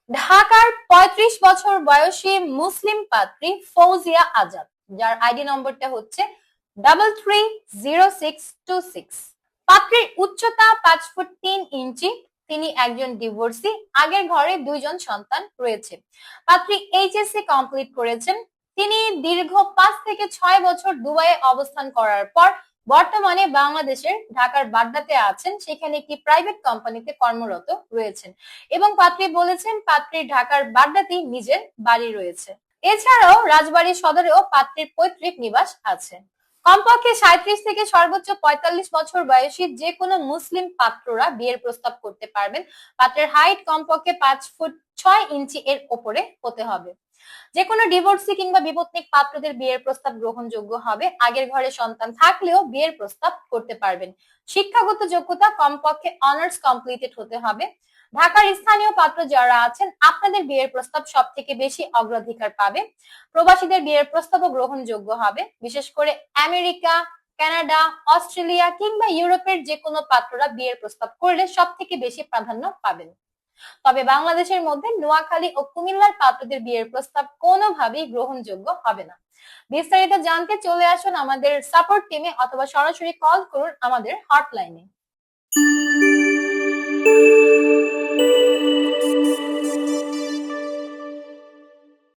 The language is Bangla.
ঢাকার ৩৫ বছর বয়সী মুসলিম পাত্রী ফৌজিয়া আজাদ, যার আইডি নম্বরটা হচ্ছে 330626। পাত্রীর উচ্চতা 5 ফুট 3 ইঞ্চি। তিনি একজন ডিভোর্সি, আগের ঘরে 2 জন সন্তান রয়েছে। পাত্রী এইচএসসি কমপ্লিট করেছেন। তিনি দীর্ঘ 5 থেকে 6 বছর দুবাইয়ে অবস্থান করার পর বর্তমানে বাংলাদেশের ঢাকার বাড্ডাতে আছেন, সেখানে একটি প্রাইভেট কোম্পানিতে কর্মরত রয়েছেন এবং পাত্রী বলেছেন পাত্রীর ঢাকার বাড্ডাতেই নিজের বাড়ি রয়েছে। এছাড়াও রাজবাড়ী সদরেও পাত্রীর পৈতৃক নিবাস আছে। কমপক্ষে 37 থেকে সর্বোচ্চ 45 বছর বয়সী যে কোনো মুসলিম পাত্ররা বিয়ের প্রস্তাব করতে পারবেন। পাত্রের হাইট কমপক্ষে 5 ফুট 6 ইঞ্চি এর ওপরে হতে হবে। যে কোনো ডিভোর্সি কিংবা বিপত্নিক পাত্রদের বিয়ের প্রস্তাব গ্রহণযোগ্য হবে। আগের ঘরে সন্তান থাকলেও বিয়ের প্রস্তাব করতে পারবেন। শিক্ষাগত যোগ্যতা কমপক্ষে অনার্স কমপ্লিটেড হতে হবে। ঢাকার স্থানীয় পাত্র যারা আছেন, আপনাদের বিয়ের প্রস্তাব সব থেকে বেশি অগ্রাধিকার পাবে। প্রবাসীদের বিয়ের প্রস্তাবও গ্রহণযোগ্য হবে। বিশেষ করে আমেরিকা, কানাডা, অস্ট্রেলিয়া কিংবা ইউরোপের যে কোনো পাত্ররা বিয়ের প্রস্তাব করলে সব থেকে বেশি প্রাধান্য পাবেন। তবে বাংলাদেশের মধ্যে নোয়াখালী ও কুমিল্লার পাত্রদের বিয়ের প্রস্তাব কোনোভাবেই গ্রহণযোগ্য হবে না। বিস্তারিত জানতে চলে আসুন আমাদের সাপোর্ট টিমে অথবা সরাসরি কল করুন আমাদের হটলাইনে।